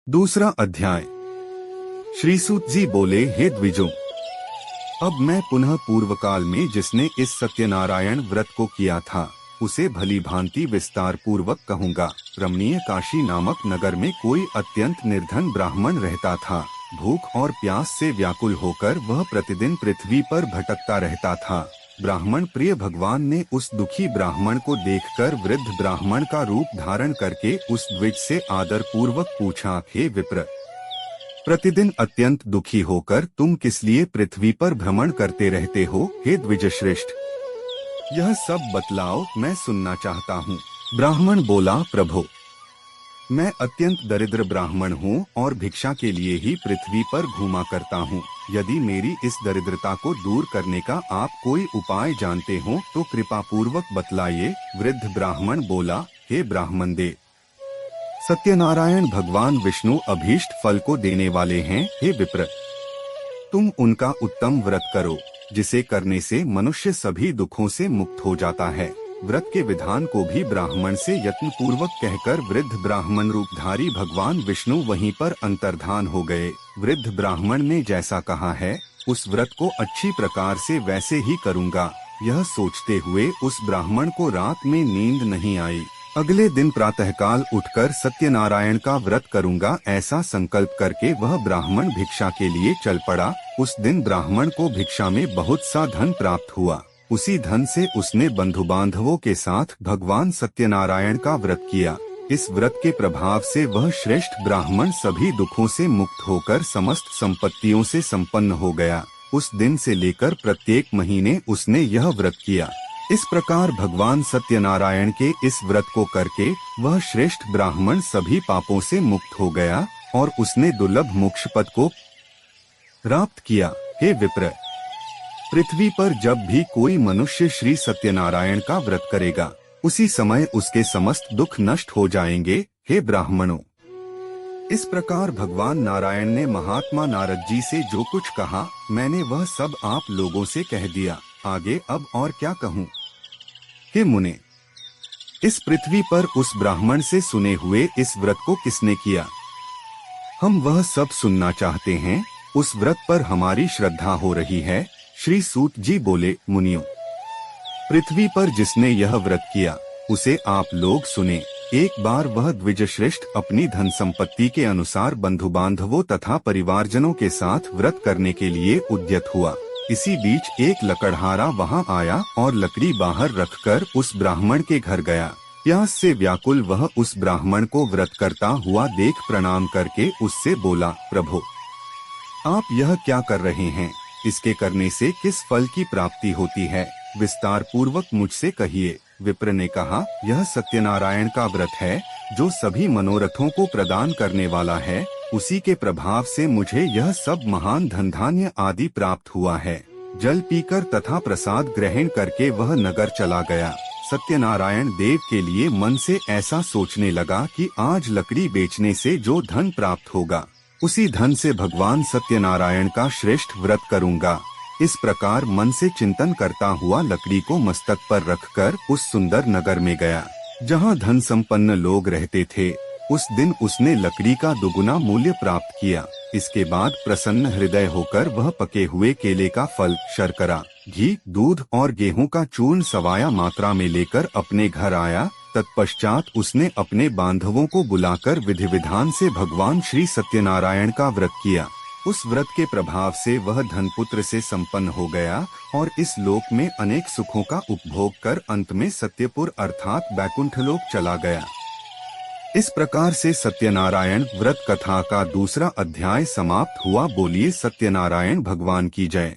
दूसरा अध्याय। श्री सूत जी बोले, हे द्विजों, अब मैं पुनः पूर्व काल में जिसने इस सत्यनारायण व्रत को किया था उसे भली भांति विस्तार पूर्वक कहूँगा। रमणीय काशी नामक नगर में कोई अत्यंत निर्धन ब्राह्मण रहता था। भूख और प्यास से व्याकुल होकर वह प्रतिदिन पृथ्वी पर भटकता रहता था। ब्राह्मण प्रिय भगवान ने उस दुखी ब्राह्मण को देखकर वृद्ध ब्राह्मण का रूप धारण करके उस द्विज से आदर पूर्वक पूछा, हे विप्र, प्रतिदिन अत्यंत दुखी होकर तुम किस लिए पृथ्वी पर भ्रमण करते रहते हो? हे द्विज श्रेष्ठ, यह सब बतलाओ, मैं सुनना चाहता हूँ। ब्राह्मण बोला, प्रभो, मैं अत्यंत दरिद्र ब्राह्मण हूँ और भिक्षा के लिए ही पृथ्वी पर घूमा करता हूँ। यदि मेरी इस दरिद्रता को दूर करने का आप कोई उपाय जानते हो तो कृपा पूर्वक बतलाइए। वृद्ध ब्राह्मण बोला, हे ब्राह्मण देव, सत्यनारायण भगवान विष्णु अभीष्ट फल को देने वाले हैं। हे विप्र, तुम उनका उत्तम व्रत करो, जिसे करने से मनुष्य सभी दुखों से मुक्त हो जाता है। व्रत के विधान को भी ब्राह्मण से यत्न पूर्वक कहकर वृद्ध ब्राह्मण रूपधारी भगवान विष्णु वहीं पर अंतर्धान हो गए। वृद्ध ब्राह्मण ने जैसा कहा है उस व्रत को अच्छी प्रकार से वैसे ही करूँगा। यह सोचते हुए उस ब्राह्मण को रात में नींद नहीं आई। अगले दिन प्रातःकाल उठकर सत्यनारायण का व्रत करूँगा ऐसा संकल्प करके वह ब्राह्मण भिक्षा के लिए चल पड़ा। उस दिन ब्राह्मण को भिक्षा में बहुत सा धन प्राप्त हुआ। उसी धन से उसने बंधु बांधवों के साथ भगवान सत्यनारायण का व्रत किया। इस व्रत के प्रभाव से वह श्रेष्ठ ब्राह्मण सभी दुखों से मुक्त होकर समस्त संपत्तियों से संपन्न हो गया। उस दिन से लेकर प्रत्येक महीने उसने यह व्रत किया। इस प्रकार भगवान सत्यनारायण के इस व्रत को करके वह श्रेष्ठ ब्राह्मण सभी पापों से मुक्त हो गया और उसने दुर्लभ मोक्ष पद को प्राप्त किया। हे विप्र, पृथ्वी पर जब भी कोई मनुष्य श्री सत्यनारायण का व्रत करेगा उसी समय उसके समस्त दुख नष्ट हो जाएंगे। हे ब्राह्मणों, इस प्रकार भगवान नारायण ने महात्मा नारद जी से जो कुछ कहा मैंने वह सब आप लोगों से कह दिया। आगे अब और क्या कहूँ? हे मुने, इस पृथ्वी पर उस ब्राह्मण से सुने हुए इस व्रत को किसने किया, हम वह सब सुनना चाहते हैं। उस व्रत पर हमारी श्रद्धा हो रही है। श्री सूत जी बोले, मुनियों, पृथ्वी पर जिसने यह व्रत किया उसे आप लोग सुने। एक बार वह द्विज श्रेष्ठ अपनी धन संपत्ति के अनुसार बंधु बांधवों तथा परिवारजनों के साथ व्रत करने के लिए उद्यत हुआ। इसी बीच एक लकड़हारा वहां आया और लकड़ी बाहर रखकर उस ब्राह्मण के घर गया। प्यास से व्याकुल वह उस ब्राह्मण को व्रत करता हुआ देख प्रणाम करके उससे बोला, प्रभु, आप यह क्या कर रहे हैं? इसके करने से किस फल की प्राप्ति होती है? विस्तार पूर्वक मुझसे कहिए। विप्र ने कहा, यह सत्यनारायण का व्रत है जो सभी मनोरथों को प्रदान करने वाला है। उसी के प्रभाव से मुझे यह सब महान धन धान्य आदि प्राप्त हुआ है। जल पीकर तथा प्रसाद ग्रहण करके वह नगर चला गया। सत्यनारायण देव के लिए मन से ऐसा सोचने लगा कि आज लकड़ी बेचने से जो धन प्राप्त होगा उसी धन से भगवान सत्यनारायण का श्रेष्ठ व्रत करूंगा। इस प्रकार मन से चिंतन करता हुआ लकड़ी को मस्तक पर रखकर उस सुंदर नगर में गया जहां धन संपन्न लोग रहते थे। उस दिन उसने लकड़ी का दुगुना मूल्य प्राप्त किया। इसके बाद प्रसन्न हृदय होकर वह पके हुए केले का फल, शर्करा, घी, दूध और गेहूं का चूर्ण सवाया मात्रा में लेकर अपने घर आया। तत्पश्चात उसने अपने बांधवों को बुलाकर विधि विधान से भगवान श्री सत्यनारायण का व्रत किया। उस व्रत के प्रभाव से वह धनपुत्र से संपन्न हो गया और इस लोक में अनेक सुखों का उपभोग कर अंत में सत्यपुर अर्थात बैकुंठलोक चला गया। इस प्रकार से सत्यनारायण व्रत कथा का दूसरा अध्याय समाप्त हुआ। बोलिए सत्यनारायण भगवान की जय।